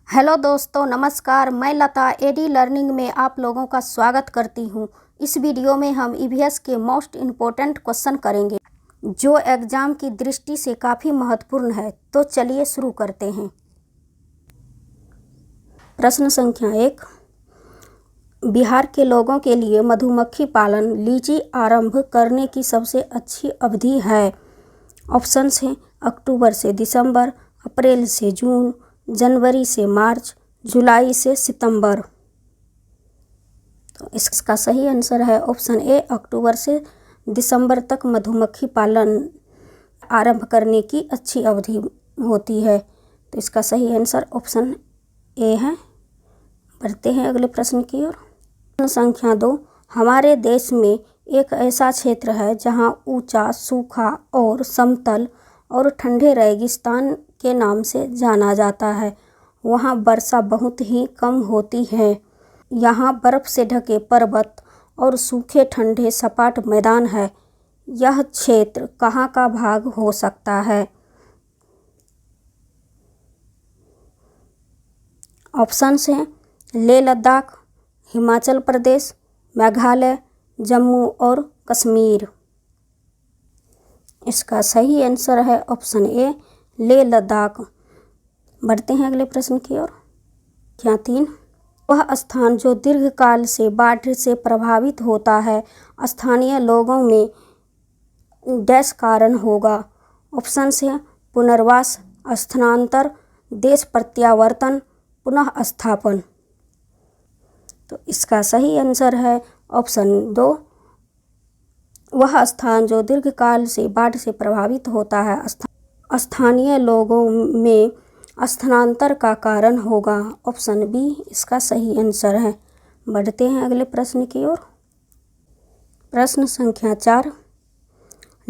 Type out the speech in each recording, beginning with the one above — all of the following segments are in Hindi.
हेलो दोस्तों, नमस्कार। मैं लता एडी लर्निंग में आप लोगों का स्वागत करती हूं। इस वीडियो में हम ईवीएस के मोस्ट इम्पोर्टेंट क्वेश्चन करेंगे जो एग्ज़ाम की दृष्टि से काफ़ी महत्वपूर्ण है। तो चलिए शुरू करते हैं। प्रश्न संख्या 1, बिहार के लोगों के लिए मधुमक्खी पालन लीची आरंभ करने की सबसे अच्छी अवधि है। ऑप्शंस हैं अक्टूबर से दिसंबर, अप्रैल से जून, जनवरी से मार्च, जुलाई से सितंबर। तो इसका सही आंसर है ऑप्शन ए, अक्टूबर से दिसंबर तक मधुमक्खी पालन आरंभ करने की अच्छी अवधि होती है। तो इसका सही आंसर ऑप्शन ए है। बढ़ते हैं अगले प्रश्न की ओर। प्रश्न संख्या 2, हमारे देश में एक ऐसा क्षेत्र है जहां ऊंचा, सूखा और समतल और ठंडे रेगिस्तान के नाम से जाना जाता है। वहाँ वर्षा बहुत ही कम होती है। यहाँ बर्फ़ से ढके पर्वत और सूखे ठंडे सपाट मैदान है। यह क्षेत्र कहाँ का भाग हो सकता है? ऑप्शंस हैं लेह लद्दाख, हिमाचल प्रदेश, मेघालय, जम्मू और कश्मीर। इसका सही आंसर है ऑप्शन ए, लेह लद्दाख। बढ़ते हैं अगले प्रश्न की ओर। क्या 3, वह स्थान जो दीर्घकाल से बाढ़ से प्रभावित होता है स्थानीय लोगों में डैश कारण होगा? ऑप्शन है पुनर्वास, स्थानांतर, देश प्रत्यावर्तन, पुनः स्थापन। तो इसका सही आंसर है ऑप्शन 2, वह स्थान जो दीर्घकाल से बाढ़ से प्रभावित होता है स्थानीय लोगों में स्थानांतर का कारण होगा। ऑप्शन बी इसका सही आंसर है। बढ़ते हैं अगले प्रश्न की ओर। प्रश्न संख्या 4,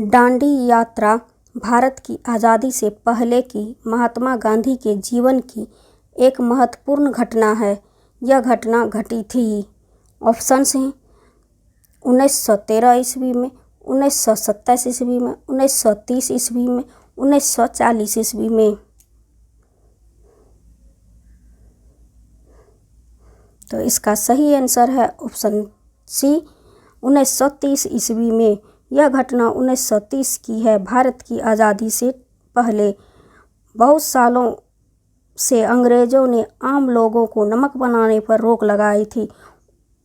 दांडी यात्रा भारत की आज़ादी से पहले की महात्मा गांधी के जीवन की एक महत्वपूर्ण घटना है। यह घटना घटी थी। ऑप्शंस हैं 1913 ईस्वी में, 1927 ईस्वी में, 1930 ईस्वी में, 1940 ईस्वी में। तो इसका सही आंसर है ऑप्शन सी, 1930 ईस्वी में। यह घटना 1930 की है। भारत की आज़ादी से पहले बहुत सालों से अंग्रेज़ों ने आम लोगों को नमक बनाने पर रोक लगाई थी।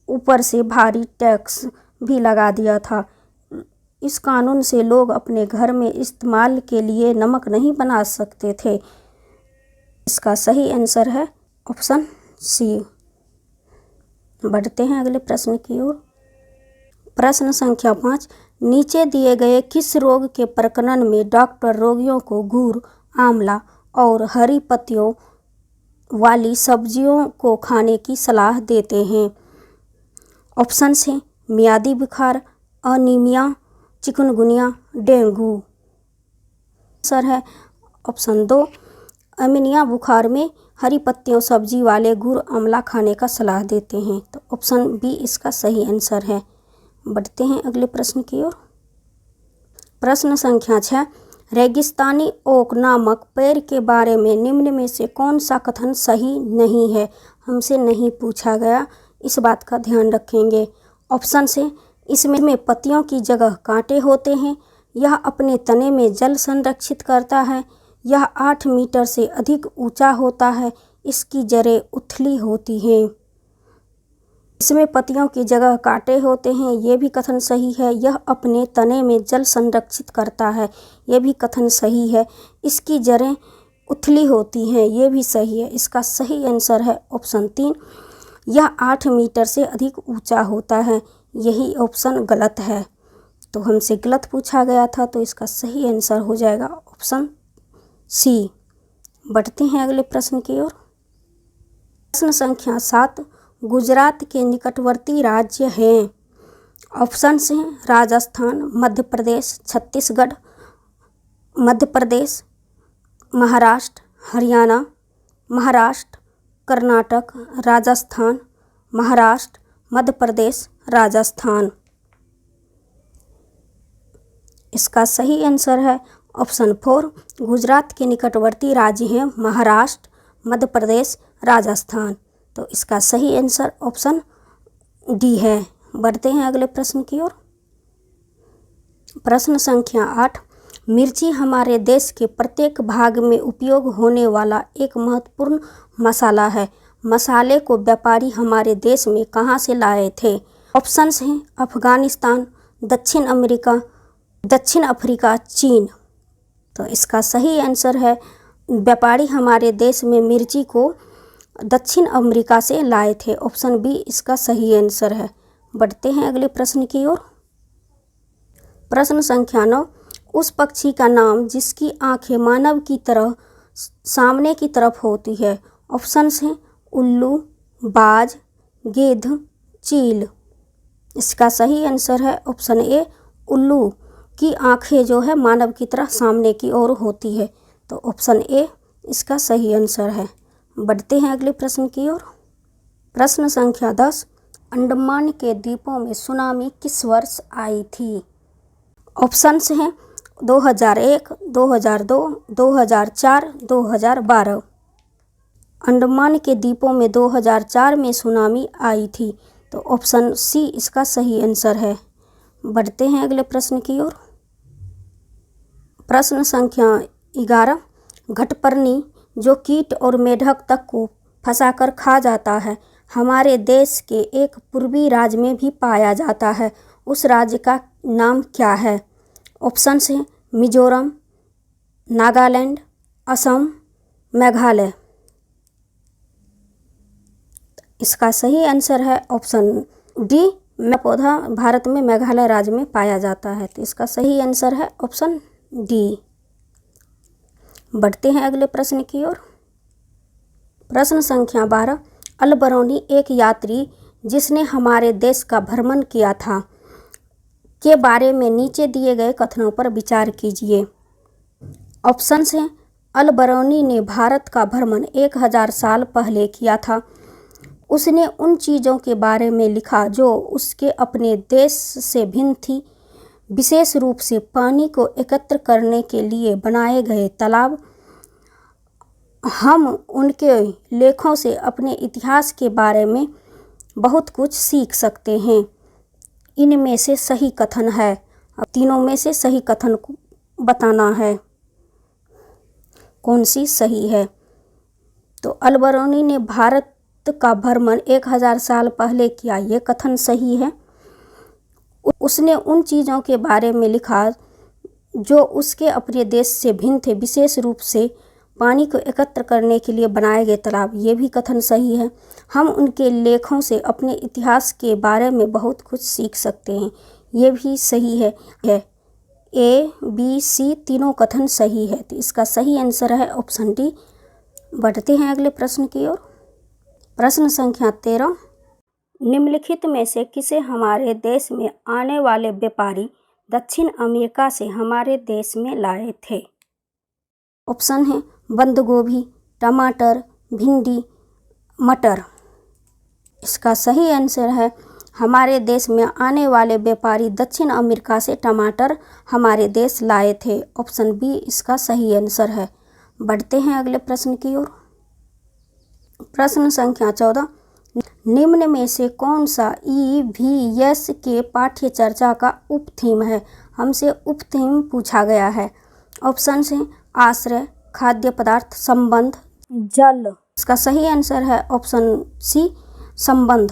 ऊपर से भारी टैक्स भी लगा दिया था। इस कानून से लोग अपने घर में इस्तेमाल के लिए नमक नहीं बना सकते थे। इसका सही आंसर है ऑप्शन सी। बढ़ते हैं अगले प्रश्न की ओर। प्रश्न संख्या 5, नीचे दिए गए किस रोग के प्रकरण में डॉक्टर रोगियों को गुड़, आंवला और हरी पत्तियों वाली सब्जियों को खाने की सलाह देते हैं? ऑप्शंस हैं मियादी बुखार, अनीमिया, चिकनगुनिया, डेंगू। आंसर है ऑप्शन 2, अमीनिया बुखार में हरी पत्तियों सब्जी वाले गुड़, आंवला खाने का सलाह देते हैं। तो ऑप्शन बी इसका सही आंसर है। बढ़ते हैं अगले प्रश्न की ओर। प्रश्न संख्या 6, रेगिस्तानी ओक नामक पेड़ के बारे में निम्न में से कौन सा कथन सही नहीं है? हमसे नहीं पूछा गया, इस बात का ध्यान रखेंगे। ऑप्शन से इसमें पत्तियों की जगह कांटे होते हैं। यह अपने तने में जल संरक्षित करता है। यह 8 मीटर से अधिक ऊंचा होता है। इसकी जड़ें उथली होती हैं। इसमें पत्तियों की जगह कांटे होते हैं, ये भी कथन सही है। यह अपने तने में जल संरक्षित करता है, ये भी कथन सही है। इसकी जड़ें उथली होती हैं, ये भी सही है। इसका सही आंसर है ऑप्शन 3, यह 8 मीटर से अधिक ऊंचा होता है। यही ऑप्शन गलत है। तो हमसे गलत पूछा गया था, तो इसका सही आंसर हो जाएगा ऑप्शन सी। बढ़ते हैं अगले प्रश्न की ओर। प्रश्न संख्या 7, गुजरात के निकटवर्ती राज्य हैं? ऑप्शंस हैं राजस्थान, मध्य प्रदेश, छत्तीसगढ़, मध्य प्रदेश, महाराष्ट्र, हरियाणा, महाराष्ट्र, कर्नाटक, राजस्थान, महाराष्ट्र, मध्य प्रदेश, राजस्थान। इसका सही आंसर है ऑप्शन 4, गुजरात के निकटवर्ती राज्य हैं महाराष्ट्र, मध्य प्रदेश, राजस्थान। तो इसका सही आंसर ऑप्शन डी है। बढ़ते हैं अगले प्रश्न की ओर। प्रश्न संख्या 8। मिर्ची हमारे देश के प्रत्येक भाग में उपयोग होने वाला एक महत्वपूर्ण मसाला है। मसाले को व्यापारी हमारे देश में कहाँ से लाए थे? ऑप्शंस हैं अफगानिस्तान, दक्षिण अमेरिका, दक्षिण अफ्रीका, चीन। तो इसका सही आंसर है व्यापारी हमारे देश में मिर्ची को दक्षिण अमेरिका से लाए थे। ऑप्शन बी इसका सही आंसर है। बढ़ते हैं अगले प्रश्न की ओर। प्रश्न संख्या 9। उस पक्षी का नाम जिसकी आंखें मानव की तरह सामने की तरफ होती है। ऑप्शंस हैं उल्लू, बाज, गिद्ध, चील। इसका सही आंसर है ऑप्शन ए उल्लू की आंखें जो है मानव की तरह सामने की ओर होती है। तो ऑप्शन ए इसका सही आंसर है। बढ़ते हैं अगले प्रश्न की ओर। प्रश्न संख्या 10। अंडमान के द्वीपों में सुनामी किस वर्ष आई थी? ऑप्शंस हैं 2001, 2002, 2004, 2012। अंडमान के द्वीपों में 2004 में सुनामी आई थी। तो ऑप्शन सी इसका सही आंसर है। बढ़ते हैं अगले प्रश्न की ओर। प्रश्न संख्या 11। घटपर्णी जो कीट और मेढक तक को फंसाकर खा जाता है हमारे देश के एक पूर्वी राज्य में भी पाया जाता है। उस राज्य का नाम क्या है? ऑप्शंस हैं मिजोरम, नागालैंड, असम, मेघालय। इसका सही आंसर है ऑप्शन डी। पौधा भारत में मेघालय राज्य में पाया जाता है। तो इसका सही आंसर है ऑप्शन डी। बढ़ते हैं अगले प्रश्न की ओर। प्रश्न संख्या 12। अल बरौनी एक यात्री जिसने हमारे देश का भ्रमण किया था के बारे में नीचे दिए गए कथनों पर विचार कीजिए। ऑप्शंस हैं अल बरौनी ने भारत का भ्रमण 1000 साल पहले किया था। उसने उन चीज़ों के बारे में लिखा जो उसके अपने देश से भिन्न थी, विशेष रूप से पानी को एकत्र करने के लिए बनाए गए तालाब। हम उनके लेखों से अपने इतिहास के बारे में बहुत कुछ सीख सकते हैं। इनमें से सही कथन है। अब तीनों में से सही कथन को बताना है कौन सी सही है। तो अल बरौनी ने भारत का भ्रमण 1000 साल पहले किया, ये कथन सही है। उसने उन चीज़ों के बारे में लिखा जो उसके अपने देश से भिन्न थे, विशेष रूप से पानी को एकत्र करने के लिए बनाए गए तालाब, ये भी कथन सही है। हम उनके लेखों से अपने इतिहास के बारे में बहुत कुछ सीख सकते हैं, ये भी सही है। ए, बी, सी तीनों कथन सही है। तो इसका सही आंसर है ऑप्शन डी। बढ़ते हैं अगले प्रश्न की ओर। प्रश्न संख्या 13। निम्नलिखित में से किसे हमारे देश में आने वाले व्यापारी दक्षिण अमेरिका से हमारे देश में लाए थे? ऑप्शन है बंद गोभी, टमाटर, भिंडी, मटर। इसका सही आंसर है हमारे देश में आने वाले व्यापारी दक्षिण अमेरिका से टमाटर हमारे देश लाए थे। ऑप्शन बी इसका सही आंसर है। बढ़ते हैं अगले प्रश्न की ओर। प्रश्न संख्या 14। निम्न में से कौन सा EVS के पाठ्य चर्चा का उपथीम है? हमसे उपथीम पूछा गया है। ऑप्शन हैं आश्रय, खाद्य पदार्थ, संबंध, जल। इसका सही आंसर है ऑप्शन सी संबंध।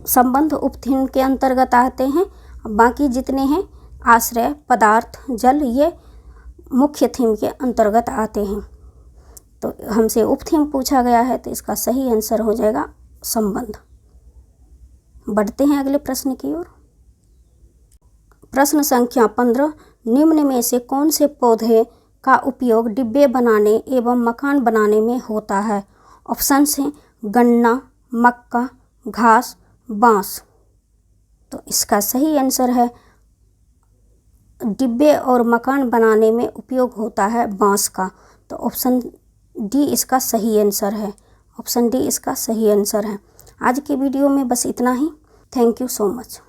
संबंध उपथीम के अंतर्गत आते हैं। बाकी जितने हैं आश्रय, पदार्थ, जल, ये मुख्य थीम के अंतर्गत आते हैं। तो हमसे उपथीम पूछा गया है तो इसका सही आंसर हो जाएगा संबंध। बढ़ते हैं अगले प्रश्न की ओर। प्रश्न संख्या 15। निम्न में से कौन से पौधे का उपयोग डिब्बे बनाने एवं मकान बनाने में होता है? ऑप्शंस हैं गन्ना, मक्का, घास, बांस। तो इसका सही आंसर है डिब्बे और मकान बनाने में उपयोग होता है बांस का। तो ऑप्शन डी इसका सही आंसर है। ऑप्शन डी इसका सही आंसर है। आज के वीडियो में बस इतना ही। Thank you so much.